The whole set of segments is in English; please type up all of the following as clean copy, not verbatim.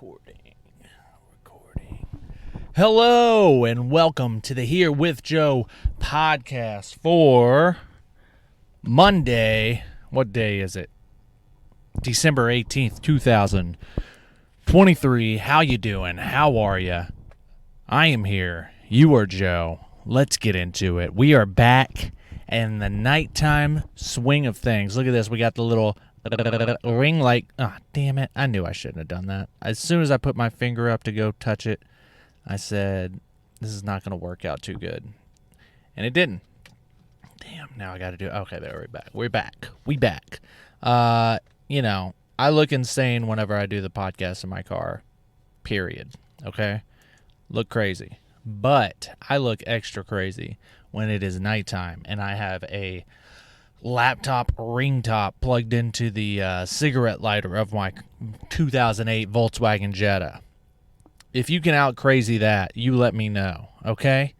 Recording. Hello and welcome to the Here with Joe podcast for Monday. What day is it? December 18th, 2023. How you doing? How are you? I am here. You are Joe. Let's get into it. We are back in the nighttime swing of things. Look at this. We got the little ring light. Ah, oh, damn it. I knew I shouldn't have done that. As soon as I put my finger up to go touch it, I said, this is not going to work out too good. And it didn't. Damn, now I got to do it. Okay, there, we're back. We back. You know, I look insane whenever I do the podcast in my car. Period. Okay? Look crazy. But I look extra crazy when it is nighttime and I have a laptop ring top plugged into the cigarette lighter of my 2008 Volkswagen Jetta. If you can out crazy that, you let me know, okay?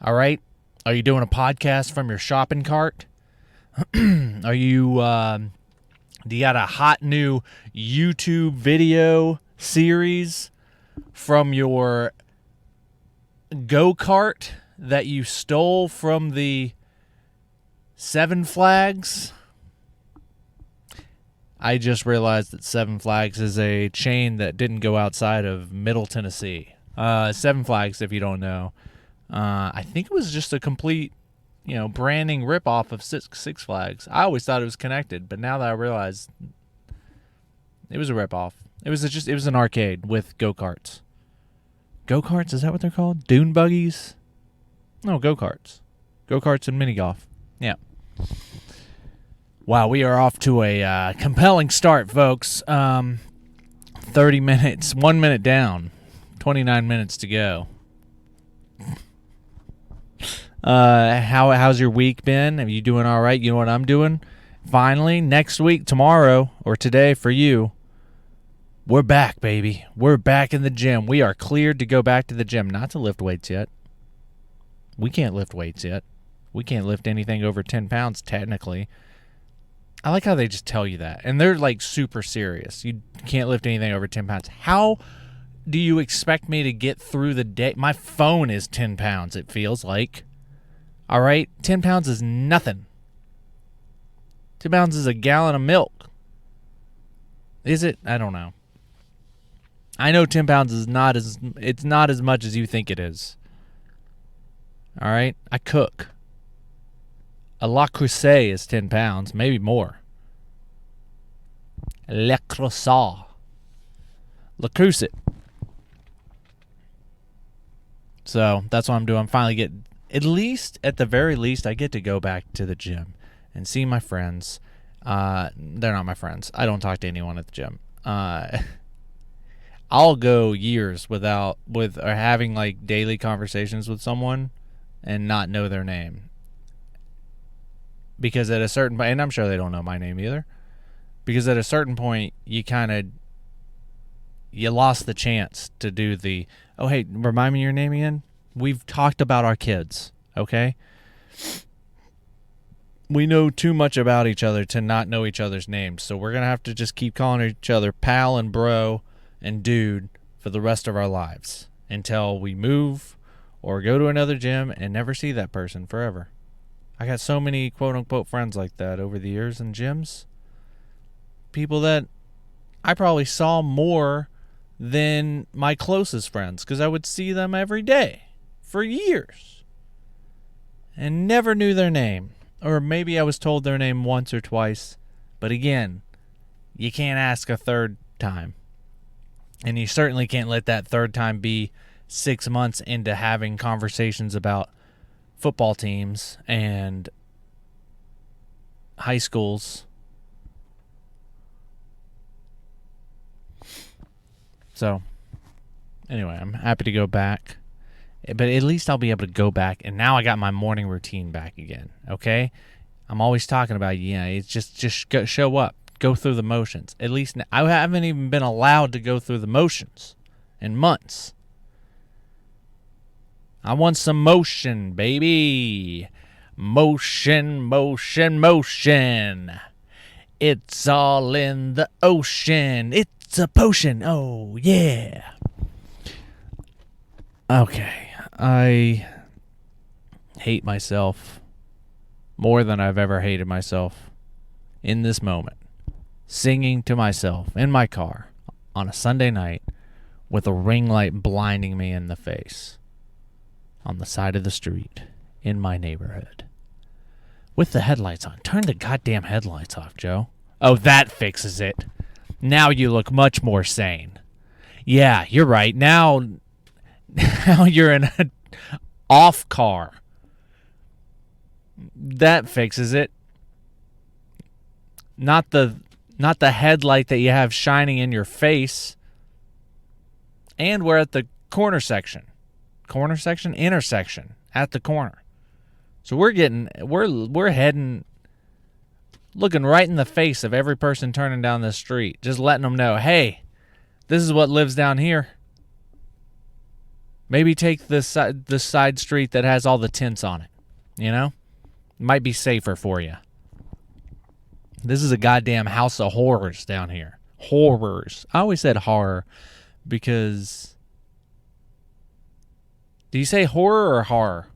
All right? Are you doing a podcast from your shopping cart? Are you, do you got a hot new YouTube video series from your go-kart that you stole from the Seven Flags? I just realized that Seven Flags is a chain that didn't go outside of Middle Tennessee. Seven Flags, if you don't know, I think it was just a complete, branding ripoff of Six Flags. I always thought it was connected, but now that I realize it was a ripoff. It was an arcade with go-karts. Go-karts, is that what they're called? Dune buggies? No, go-karts. Go-karts and mini golf. Yeah. Wow, we are off to a compelling start, folks. 30 minutes, 1 minute down, 29 minutes to go. How's your week been? Are you doing all right? You know what I'm doing? Finally, next week, tomorrow, or today for you, we're back, baby. We're back in the gym. We are cleared to go back to the gym. Not to lift weights yet. We can't lift weights yet. We can't lift anything over 10 pounds, technically. I like how they just tell you that. And they're, super serious. You can't lift anything over 10 pounds. How do you expect me to get through the day? My phone is 10 pounds, it feels like. All right? 10 pounds is nothing. 10 pounds is a gallon of milk. Is it? I don't know. I know 10 pounds is not as much as you think it is. All right? I cook. A Le Creuset is 10 pounds, maybe more. Le Creuset. Le Creuset. So, that's what I'm doing. I'm finally getting, at the very least, I get to go back to the gym and see my friends. They're not my friends. I don't talk to anyone at the gym. I'll go years with having, daily conversations with someone and not know their name. Because at a certain point, and I'm sure they don't know my name either, because at a certain point, you lost the chance to do the, oh, hey, remind me your name again? We've talked about our kids, okay? We know too much about each other to not know each other's names, so we're going to have to just keep calling each other pal and bro and dude for the rest of our lives until we move or go to another gym and never see that person forever. I got so many quote-unquote friends like that over the years in gyms. People that I probably saw more than my closest friends because I would see them every day for years and never knew their name. Or maybe I was told their name once or twice. But again, you can't ask a third time. And you certainly can't let that third time be 6 months into having conversations about football teams and high schools. So, anyway, I'm happy to go back. But at least I'll be able to go back. And now I got my morning routine back again, okay? I'm always talking about, it's just show up. Go through the motions. At least I haven't even been allowed to go through the motions in months. I want some motion, baby. Motion, motion, motion. It's all in the ocean. It's It's a potion. Oh, yeah. Okay. I hate myself more than I've ever hated myself in this moment. Singing to myself in my car on a Sunday night with a ring light blinding me in the face on the side of the street in my neighborhood. With the headlights on. Turn the goddamn headlights off, Joe. Oh, that fixes it. Now you look much more sane. Yeah, you're right. Now you're in an off car. That fixes it. Not the headlight that you have shining in your face. And we're at the intersection at the corner. So we're heading, looking right in the face of every person turning down this street, just letting them know, hey, this is what lives down here. Maybe take this side street that has all the tents on it, you know? Might be safer for you. This is a goddamn house of horrors down here. Horrors. I always said horror because... Do you say horror or horror?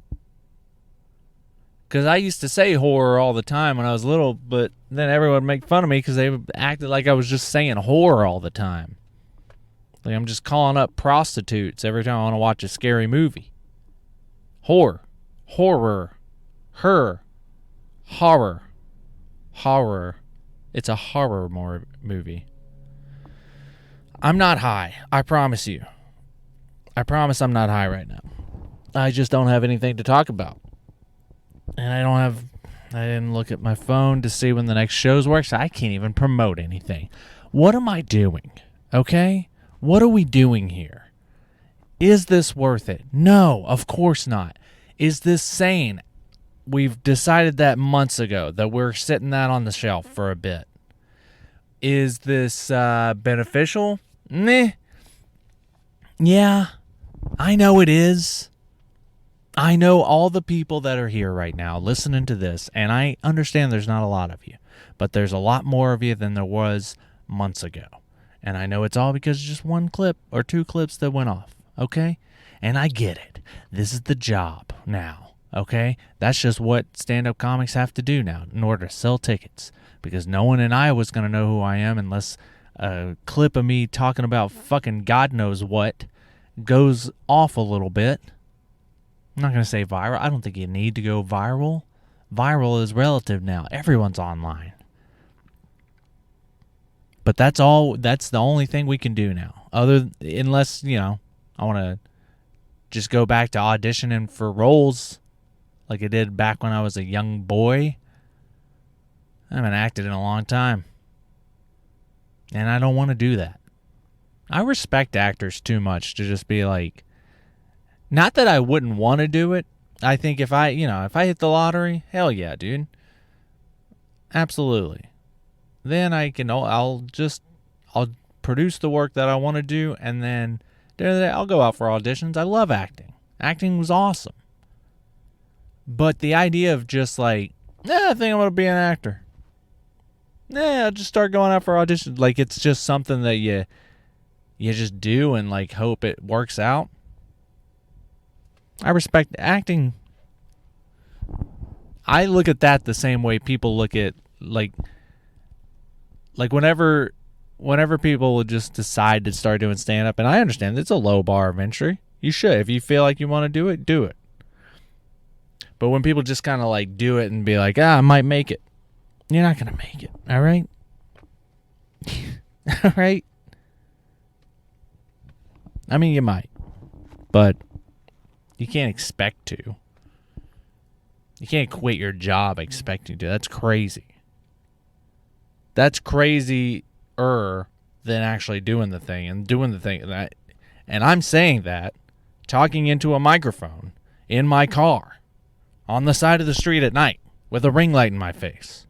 Because I used to say horror all the time when I was little, but then everyone would make fun of me because they acted like I was just saying horror all the time. Like I'm just calling up prostitutes every time I want to watch a scary movie. Horror. Horror. Her. Horror. Horror. It's a horror movie. I'm not high. I promise you. I promise I'm not high right now. I just don't have anything to talk about. And I didn't look at my phone to see when the next shows work, so I can't even promote anything. What am I doing? Okay? What are we doing here? Is this worth it? No, of course not. Is this sane? We've decided that months ago, that we're sitting that on the shelf for a bit. Is this beneficial? Meh. Yeah, I know it is. I know all the people that are here right now listening to this, and I understand there's not a lot of you, but there's a lot more of you than there was months ago. And I know it's all because of just one clip or two clips that went off, okay? And I get it. This is the job now, okay? That's just what stand-up comics have to do now in order to sell tickets, because no one in Iowa is going to know who I am unless a clip of me talking about fucking God knows what goes off a little bit. I'm not going to say viral. I don't think you need to go viral. Viral is relative now. Everyone's online. But that's the only thing we can do now. Unless, I want to just go back to auditioning for roles like I did back when I was a young boy. I haven't acted in a long time. And I don't want to do that. I respect actors too much to just be like, not that I wouldn't want to do it. I think if I hit the lottery, hell yeah, dude. Absolutely. Then I'll produce the work that I want to do, and then I'll go out for auditions. I love acting. Acting was awesome. But the idea of just like, I think I'm going to be an actor. I'll just start going out for auditions. Like it's just something that you just do and like hope it works out. I respect acting. I look at that the same way people look at like whenever people would just decide to start doing stand-up, and I understand it's a low bar of entry. You should. If you feel like you want to do it, do it. But when people just kind of like do it and be like, I might make it. You're not going to make it. All right? All right? I mean, you might. But you can't expect to. You can't quit your job expecting to. That's crazy. That's crazier than actually doing the thing. And I'm saying that, talking into a microphone, in my car, on the side of the street at night, with a ring light in my face.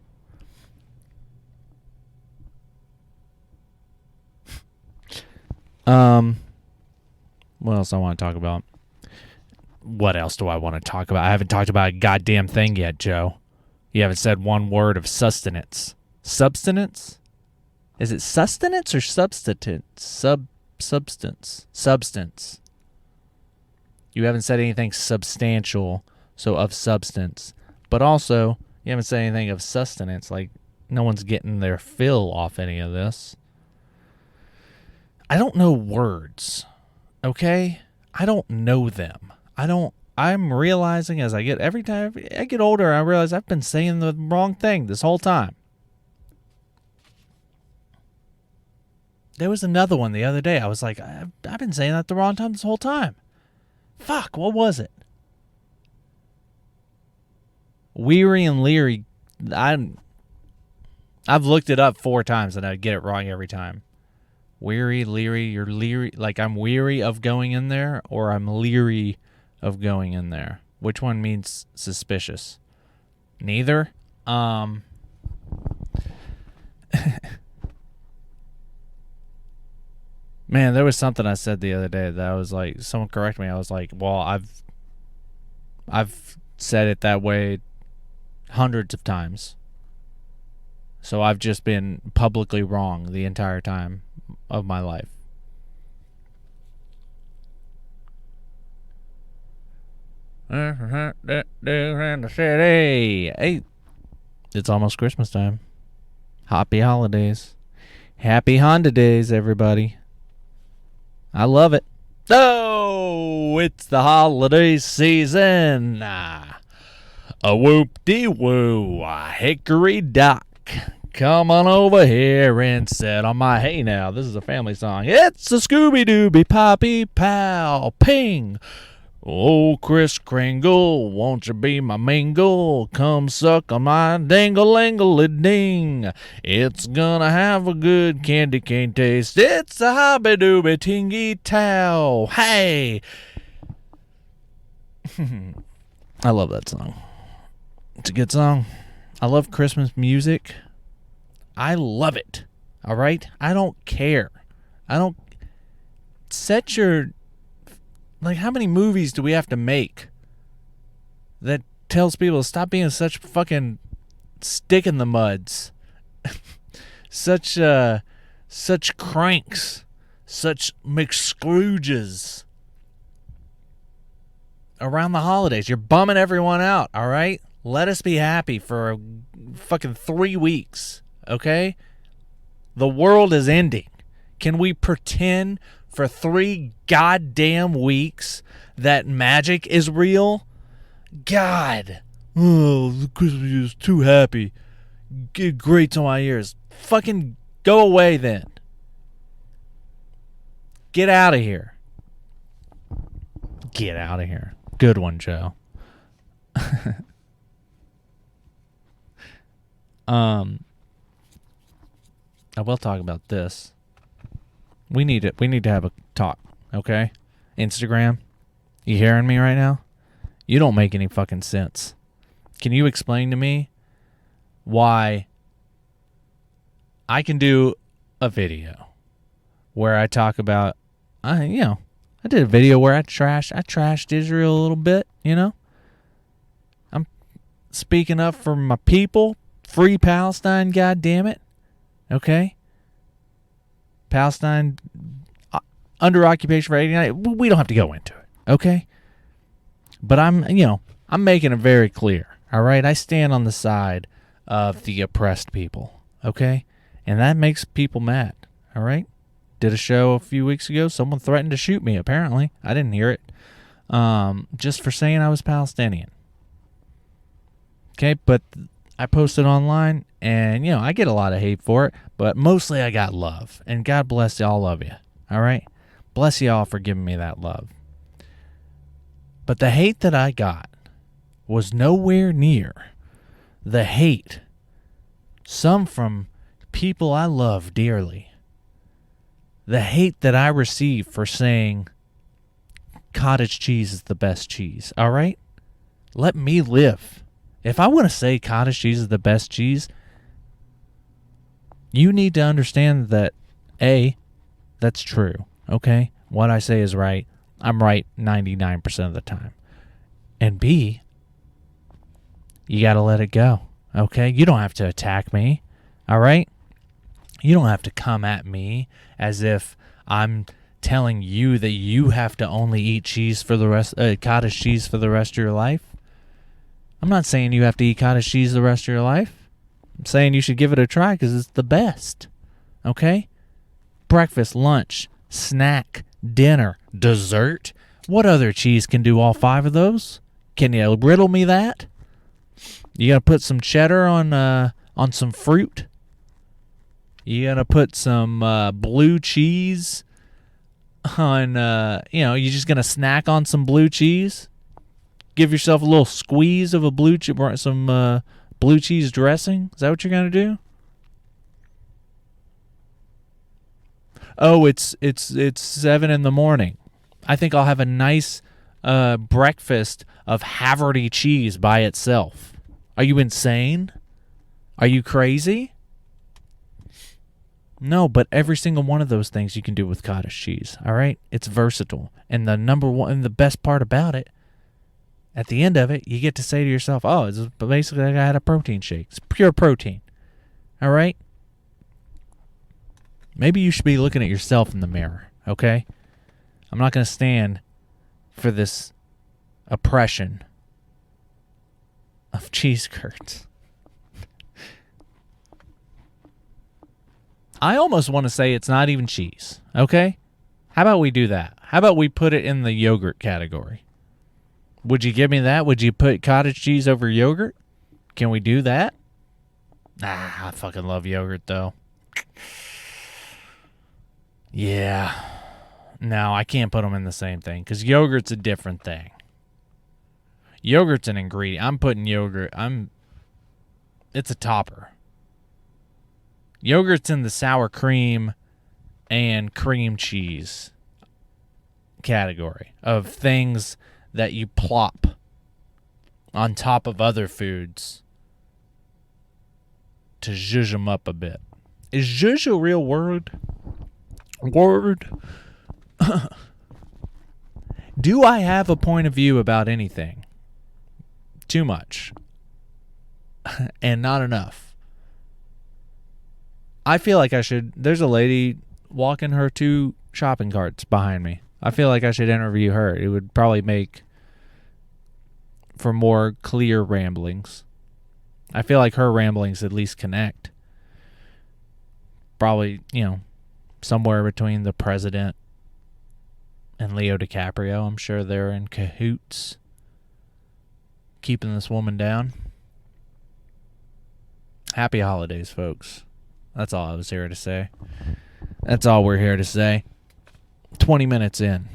What else I want to talk about? What else do I want to talk about? I haven't talked about a goddamn thing yet, Joe. You haven't said one word of sustenance. Substance? Is it sustenance or substance? Substance. You haven't said anything substantial, so of substance. But also, you haven't said anything of sustenance. Like, no one's getting their fill off any of this. I don't know words, okay? I don't know them. I'm realizing as every time I get older, I realize I've been saying the wrong thing this whole time. There was another one the other day. I was like, I've been saying that the wrong time this whole time. Fuck, what was it? Weary and leery. I've looked it up 4 times and I get it wrong every time. Weary, leery, you're leery. Like I'm weary of going in there or I'm leery of going in there. Which one means suspicious? Neither. Man, there was something I said the other day that I was like, someone corrected me. I was like, well, I've said it that way hundreds of times. So I've just been publicly wrong the entire time of my life. In the city. Hey, it's almost Christmas time. Happy holidays. Happy Honda days, everybody. I love it. Oh, it's the holiday season. A whoop-de-woo, a hickory-dock. Come on over here and sit on my... Hey now, this is a family song. It's a Scooby-Dooby Poppy Pal. Ping. Oh, Kris Kringle, won't you be my mingle? Come suck on my dangle-angle-a-ding. It's gonna have a good candy cane taste. It's a hobby-dooby tingy tow. Hey! I love that song. It's a good song. I love Christmas music. I love it. All right? I don't care. I don't... Set your... Like, how many movies do we have to make that tells people to stop being such fucking stick in the muds? such cranks. Such McScrooges. Around the holidays. You're bumming everyone out, all right? Let us be happy for fucking 3 weeks, okay? The world is ending. Can we pretend for 3 goddamn weeks that magic is real? God. Oh, the Christmas is too happy. Get great to my ears. Fucking go away then. Get out of here. Get out of here. Good one, Joe. I will talk about this. We need to have a talk, okay? Instagram, you hearing me right now? You don't make any fucking sense. Can you explain to me why I can do a video where I talk about, I did a video where I trashed Israel a little bit, you know? I'm speaking up for my people. Free Palestine, goddammit. Okay? Palestine under occupation for 89. We don't have to go into it, okay? But I'm making it very clear, all right? I stand on the side of the oppressed people, okay? And that makes people mad, all right? Did a show a few weeks ago. Someone threatened to shoot me, apparently. I didn't hear it. Just for saying I was Palestinian. Okay, but I posted online, and, I get a lot of hate for it, but mostly I got love. And God bless all of you, all right? Bless y'all for giving me that love. But the hate that I got was nowhere near the hate, some from people I love dearly, the hate that I received for saying cottage cheese is the best cheese, all right? Let me live. If I want to say cottage cheese is the best cheese, you need to understand that, A, that's true, okay? What I say is right. I'm right 99% of the time. And B, you got to let it go, okay? You don't have to attack me, all right? You don't have to come at me as if I'm telling you that you have to only eat cheese for the rest, cottage cheese for the rest of your life. I'm not saying you have to eat cottage cheese the rest of your life. I'm saying you should give it a try because it's the best. Okay? Breakfast, lunch, snack, dinner, dessert. What other cheese can do all 5 of those? Can you riddle me that? You gonna put some cheddar on some fruit? You gonna put some blue cheese on, you just gonna snack on some blue cheese? Give yourself a little squeeze of a blue cheese dressing? Is that what you're gonna do? Oh, it's 7 in the morning. I think I'll have a nice breakfast of Haverty cheese by itself. Are you insane? Are you crazy? No, but every single one of those things you can do with cottage cheese, all right? It's versatile. And the best part about it, at the end of it, you get to say to yourself, oh, it's basically like I had a protein shake. It's pure protein, all right? Maybe you should be looking at yourself in the mirror, okay? I'm not going to stand for this oppression of cheese curds. I almost want to say it's not even cheese, okay? How about we do that? How about we put it in the yogurt category? Would you give me that? Would you put cottage cheese over yogurt? Can we do that? I fucking love yogurt, though. Yeah. No, I can't put them in the same thing because yogurt's a different thing. Yogurt's an ingredient. I'm putting yogurt. It's a topper. Yogurt's in the sour cream and cream cheese category of things that you plop on top of other foods to zhuzh them up a bit. Is zhuzh a real word? Do I have a point of view about anything? Too much. And not enough. I feel like I should. There's a lady walking her 2 shopping carts behind me. I feel like I should interview her. It would probably make for more clear ramblings. I feel like her ramblings at least connect. Probably, somewhere between the president and Leo DiCaprio. I'm sure they're in cahoots keeping this woman down. Happy holidays, folks. That's all I was here to say. That's all we're here to say. 20 minutes in,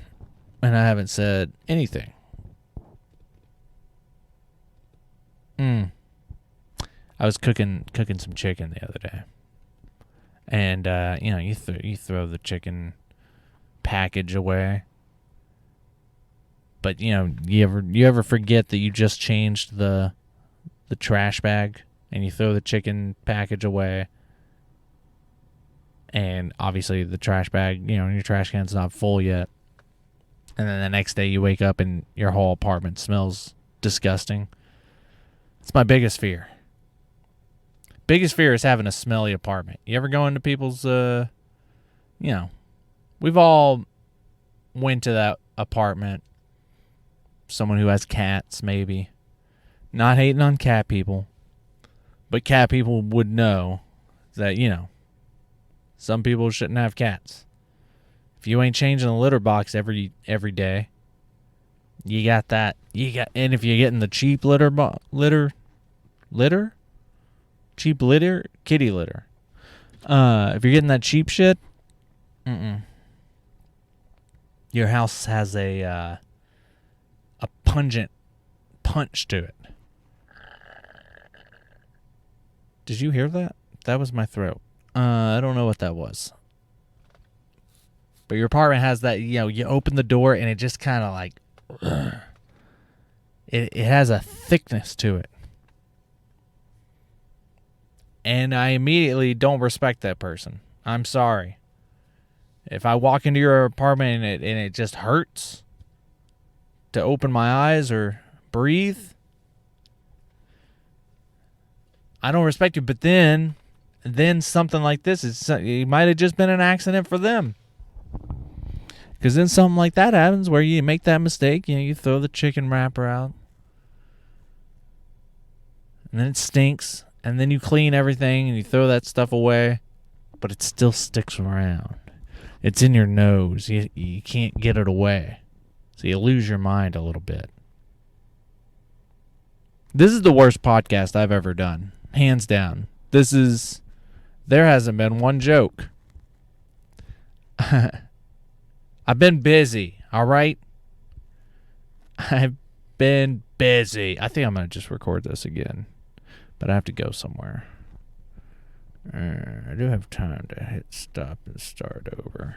and I haven't said anything. I was cooking some chicken the other day, and you throw the chicken package away, but you ever forget that you just changed the trash bag, and you throw the chicken package away. And obviously the trash bag, your trash can's not full yet. And then the next day you wake up and your whole apartment smells disgusting. It's my biggest fear. Biggest fear is having a smelly apartment. You ever go into people's, we've all went to that apartment. Someone who has cats, maybe. Not hating on cat people. But cat people would know that, some people shouldn't have cats. If you ain't changing the litter box every day, you got that. And if you're getting the cheap kitty litter. If you're getting that cheap shit, your house has a pungent punch to it. Did you hear that? That was my throat. I don't know what that was. But your apartment has that, you open the door and it just kind of like, it has a thickness to it. And I immediately don't respect that person. I'm sorry. If I walk into your apartment and it just hurts to open my eyes or breathe, I don't respect you. But then then something like this, it might have just been an accident for them. Because then something like that happens where you make that mistake, you throw the chicken wrapper out, and then it stinks, and then you clean everything and you throw that stuff away, but it still sticks around. It's in your nose. You can't get it away. So you lose your mind a little bit. This is the worst podcast I've ever done. Hands down. There hasn't been one joke. I've been busy, all right? I've been busy. I think I'm going to just record this again. But I have to go somewhere. I do have time to hit stop and start over.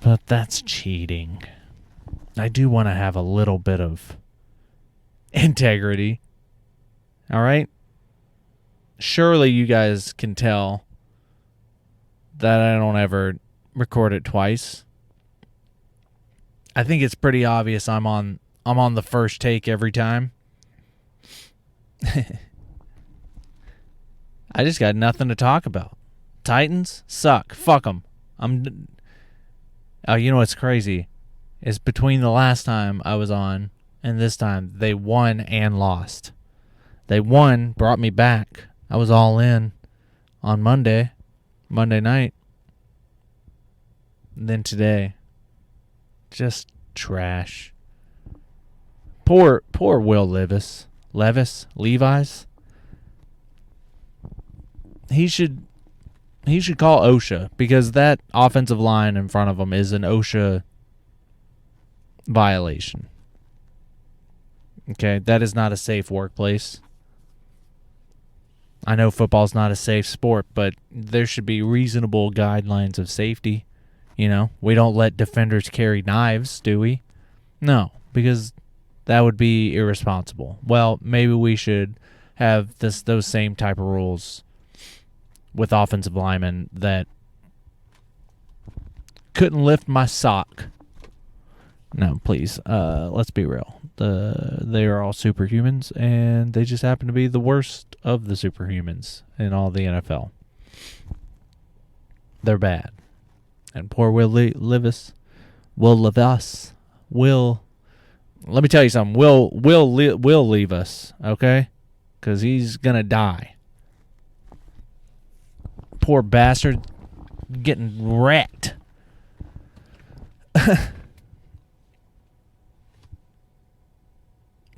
But that's cheating. I do want to have a little bit of integrity. All right? Surely you guys can tell that I don't ever record it twice. I think it's pretty obvious I'm on the first take every time. I just got nothing to talk about. Titans suck. Fuck them. You know what's crazy is between the last time I was on and this time, they won and lost. They won, brought me back. I was all in on Monday night. And then today, just trash. Poor Will Levis. Levi's. He should call OSHA, because that offensive line in front of him is an OSHA violation. Okay, that is not a safe workplace. I know football's not a safe sport, but there should be reasonable guidelines of safety. We don't let defenders carry knives, do we? No, because that would be irresponsible. Well, maybe we should have those same type of rules with offensive linemen that couldn't lift my sock. No, please. Let's be real. They are all superhumans, and they just happen to be the worst of the superhumans in all the NFL. They're bad. And poor Will Levis. Let me tell you something. Will leave us, okay? Because he's going to die. Poor bastard getting wrecked.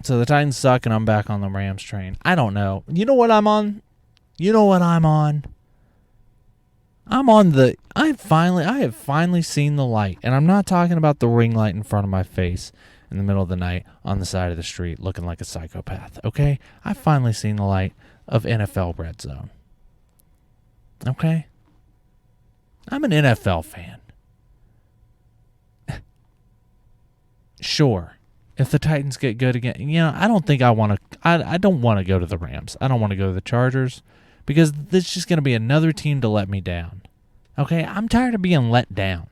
So the Titans suck, and I'm back on the Rams train. I don't know. You know what I'm on? I have finally seen the light. And I'm not talking about the ring light in front of my face in the middle of the night on the side of the street looking like a psychopath, okay? I've finally seen the light of NFL Red Zone. Okay? I'm an NFL fan. Sure. If the Titans get good again, I don't think I don't want to go to the Rams. I don't want to go to the Chargers, because this is just going to be another team to let me down. Okay? I'm tired of being let down.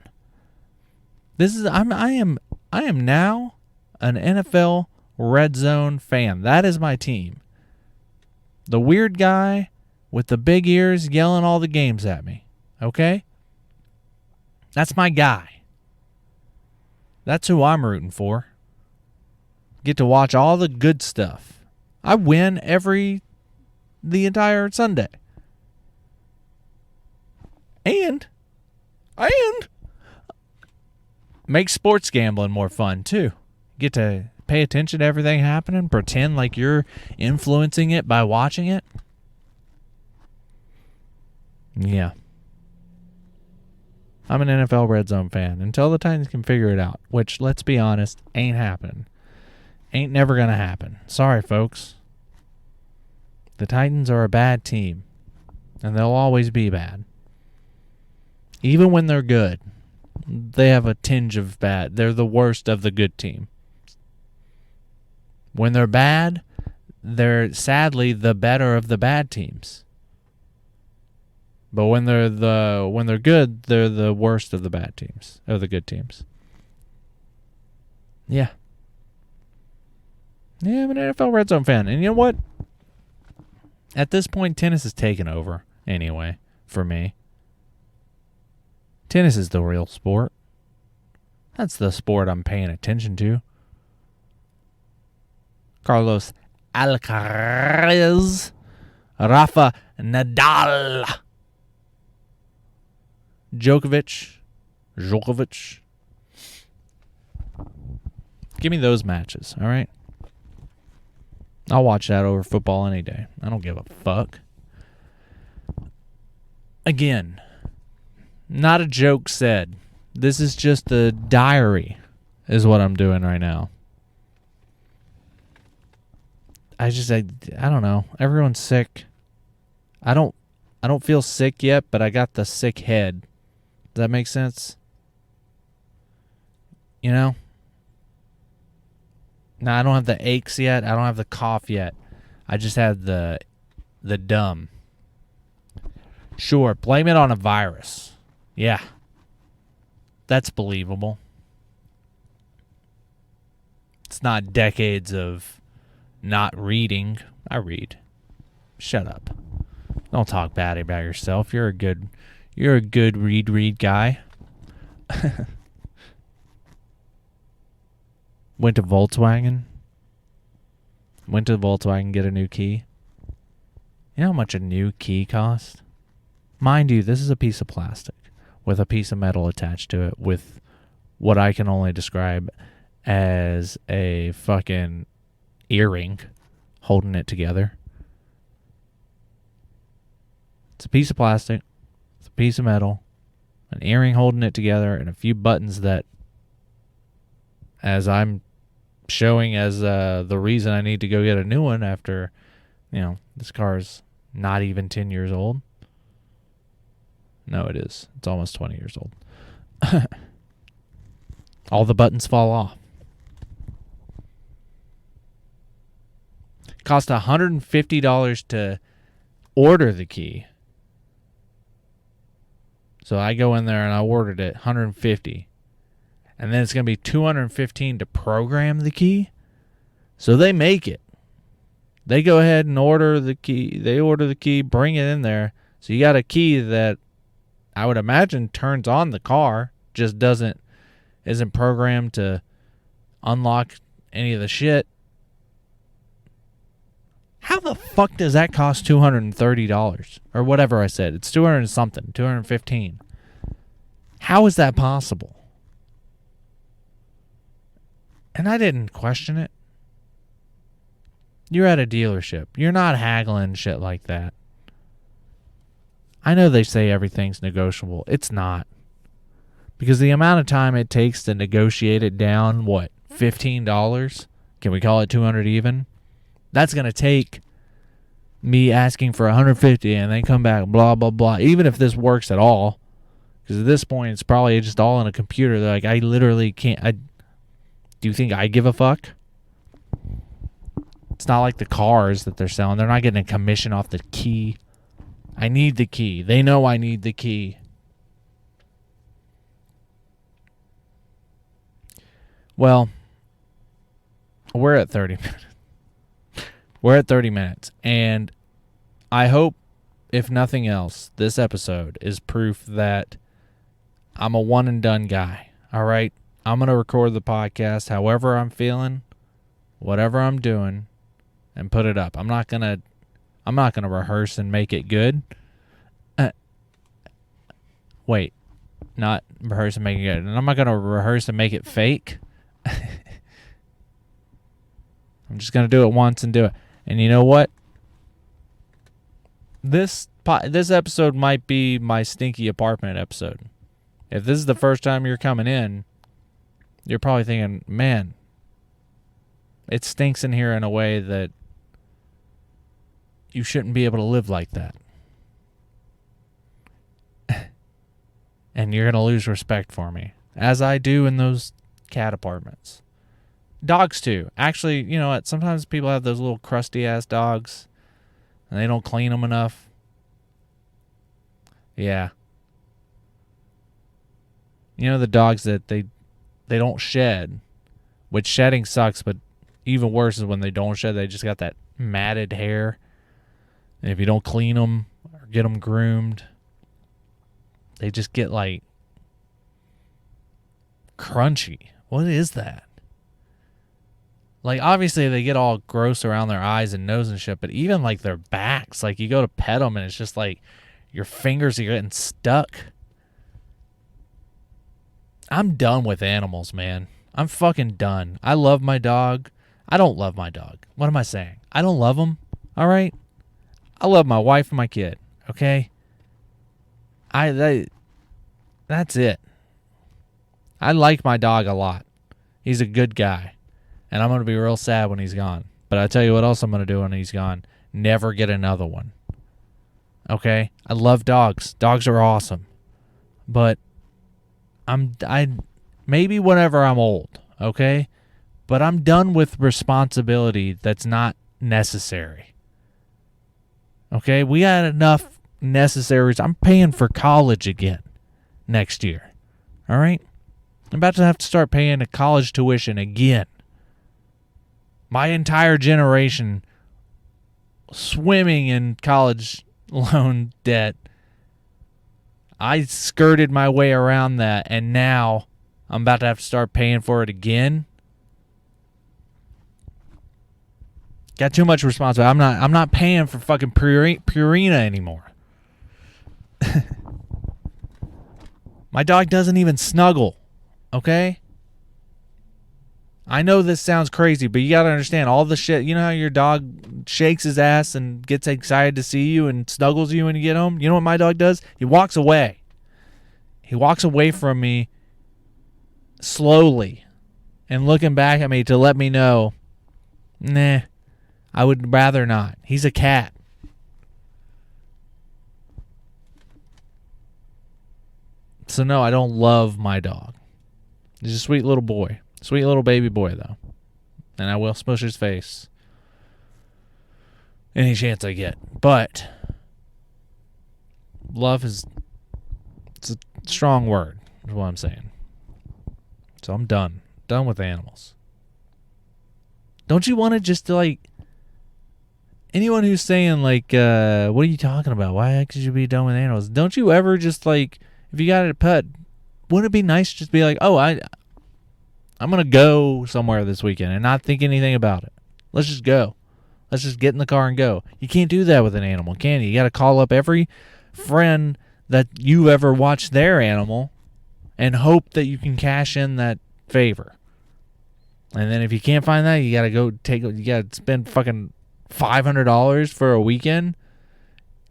I am now an NFL Red Zone fan. That is my team. The weird guy with the big ears yelling all the games at me. Okay? That's my guy. That's who I'm rooting for. Get to watch all the good stuff. I win the entire Sunday. And make sports gambling more fun too. Get to pay attention to everything happening, pretend like you're influencing it by watching it. Yeah. I'm an NFL Red Zone fan until the Titans can figure it out, which, let's be honest, ain't happening. Ain't never going to happen. Sorry, folks. The Titans are a bad team, and they'll always be bad. Even when they're good, they have a tinge of bad. They're the worst of the good team. When they're bad, they're sadly the better of the bad teams. But when they're good, they're the worst of the bad teams, of the good teams. Yeah. Yeah, I'm an NFL Red Zone fan. And you know what? At this point, tennis is taken over anyway for me. Tennis is the real sport. That's the sport I'm paying attention to. Carlos Alcaraz, Rafa Nadal, Djokovic. Give me those matches, all right? I'll watch that over football any day. I don't give a fuck. Again, not a joke said. This is just a diary, is what I'm doing right now. I don't know. Everyone's sick. I don't feel sick yet, but I got the sick head. Does that make sense? You know? Now, I don't have the aches yet. I don't have the cough yet. I just have the dumb. Sure, blame it on a virus. Yeah. That's believable. It's not decades of not reading. I read. Shut up. Don't talk bad about yourself. You're a good read guy. Went to Volkswagen, get a new key. You know how much a new key costs? Mind you, this is a piece of plastic with a piece of metal attached to it with what I can only describe as a fucking earring holding it together. It's a piece of plastic, it's a piece of metal, an earring holding it together, and a few buttons that, as I'm showing as the reason I need to go get a new one after, this car's not even 10 years old. No, it is. It's almost 20 years old. All the buttons fall off. Cost $150 to order the key. So I go in there and I ordered it, $150. And then it's going to be $215 to program the key. So they make it. They go ahead and order the key. They order the key, bring it in there. So you got a key that I would imagine turns on the car, just isn't programmed to unlock any of the shit. How the fuck does that cost $230? Or whatever I said. It's 200 something, 215. How is that possible? And I didn't question it. You're at a dealership. You're not haggling shit like that. I know they say everything's negotiable. It's not. Because the amount of time it takes to negotiate it down, what, $15? Can we call it 200 even? That's going to take me asking for 150 and then come back, blah, blah, blah. Even if this works at all. Because at this point, it's probably just all in a computer. They're like, I literally can't. Do you think I give a fuck? It's not like the cars that they're selling. They're not getting a commission off the key. I need the key. They know I need the key. Well, we're at 30 minutes. We're at 30 minutes. And I hope, if nothing else, this episode is proof that I'm a one and done guy. All right? I'm going to record the podcast however I'm feeling, whatever I'm doing, and put it up. I'm not going to rehearse and make it good. Wait. Not rehearse and make it good. And I'm not going to rehearse and make it fake. I'm just going to do it once and do it. And you know what? This episode might be my stinky apartment episode. If this is the first time you're coming in, you're probably thinking, man, it stinks in here in a way that you shouldn't be able to live like that. And you're going to lose respect for me, as I do in those cat apartments. Dogs, too. Actually, you know what? Sometimes people have those little crusty-ass dogs, and they don't clean them enough. Yeah. You know the dogs that they don't shed, which shedding sucks, but even worse is when they don't shed. They just got that matted hair. And if you don't clean them or get them groomed, they just get like crunchy. What is that? Like, obviously they get all gross around their eyes and nose and shit, but even like their backs, like you go to pet them and it's just like your fingers are getting stuck. I'm done with animals, man. I'm fucking done. I love my dog. I don't love my dog. What am I saying? I don't love him. All right? I love my wife and my kid. Okay? That's it. I like my dog a lot. He's a good guy. And I'm going to be real sad when he's gone. But I tell you what else I'm going to do when he's gone. Never get another one. Okay? I love dogs. Dogs are awesome. But I maybe whenever I'm old, okay? But I'm done with responsibility that's not necessary. Okay? We got enough necessaries. I'm paying for college again next year. All right? I'm about to have to start paying a college tuition again. My entire generation swimming in college loan debt. I skirted my way around that, and now I'm about to have to start paying for it again. Got too much responsibility. I'm not paying for fucking Purina anymore. My dog doesn't even snuggle. Okay? I know this sounds crazy, but you got to understand all the shit. You know how your dog shakes his ass and gets excited to see you and snuggles you when you get home? You know what my dog does? He walks away. He walks away from me slowly and looking back at me to let me know, nah, I would rather not. He's a cat. So no, I don't love my dog. He's a sweet little boy. Sweet little baby boy, though. And I will smush his face any chance I get. But love it's a strong word, is what I'm saying. So I'm done. Done with animals. Don't you want to just like, anyone who's saying like, what are you talking about? Why could you be done with animals? Don't you ever just like, if you got a pet, wouldn't it be nice to just be like, oh, I'm going to go somewhere this weekend and not think anything about it. Let's just go. Let's just get in the car and go. You can't do that with an animal, can you? You got to call up every friend that you ever watched their animal and hope that you can cash in that favor. And then if you can't find that, you got to you got to spend fucking $500 for a weekend.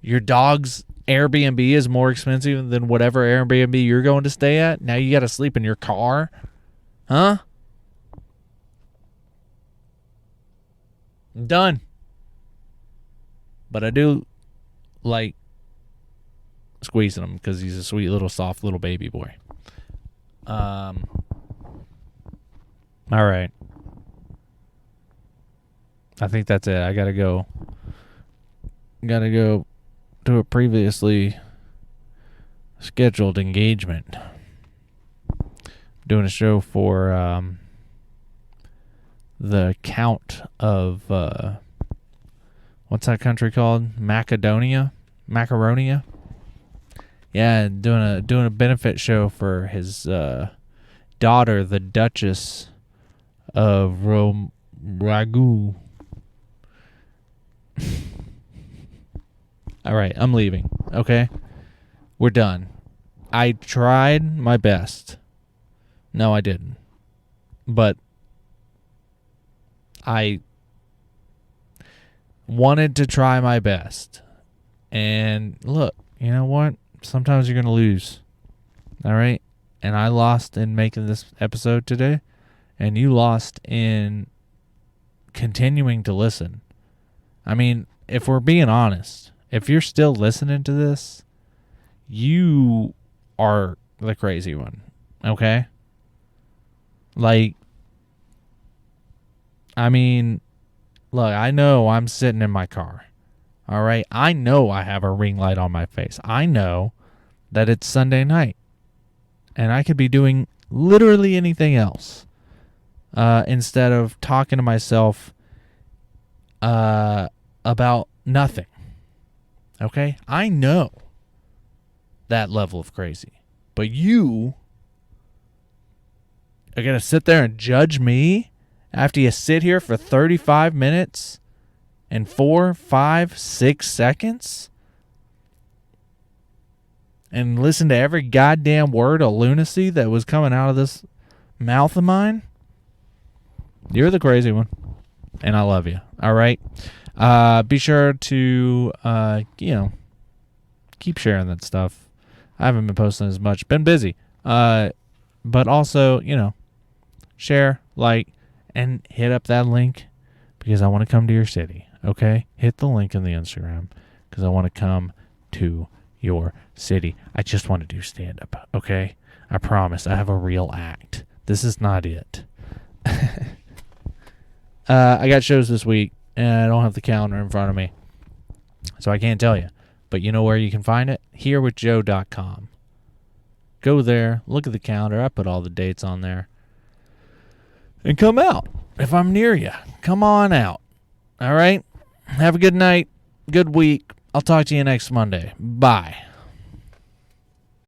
Your dog's Airbnb is more expensive than whatever Airbnb you're going to stay at. Now you got to sleep in your car. Huh? I'm done. But I do like squeezing him because he's a sweet little soft little baby boy. All right. I think that's it. I gotta go to a previously scheduled engagement. Doing a show for the Count of what's that country called? Macedonia? Yeah, doing a benefit show for his daughter, the Duchess of Ragu. All right, I'm leaving. Okay, we're done. I tried my best. No, I didn't. But I wanted to try my best. And look, you know what? Sometimes you're going to lose. All right? And I lost in making this episode today. And you lost in continuing to listen. I mean, if we're being honest, if you're still listening to this, you are the crazy one. Okay? Like, I mean, look, I know I'm sitting in my car. All right? I know I have a ring light on my face. I know that it's Sunday night. And I could be doing literally anything else instead of talking to myself about nothing. Okay? I know that level of crazy. But you are going to sit there and judge me after you sit here for 35 minutes and 4, 5, 6 seconds and listen to every goddamn word of lunacy that was coming out of this mouth of mine? You're the crazy one. And I love you. All right? Be sure to, keep sharing that stuff. I haven't been posting as much. Been busy. But also, share, like, and hit up that link because I want to come to your city. Okay? Hit the link in the Instagram because I want to come to your city. I just want to do stand-up. Okay? I promise. I have a real act. This is not it. I got shows this week, and I don't have the calendar in front of me, so I can't tell you. But you know where you can find it? herewithjoe.com. Go there, look at the calendar. I put all the dates on there. And come out. If I'm near you, come on out. All right? Have a good night, good week. I'll talk to you next Monday. Bye.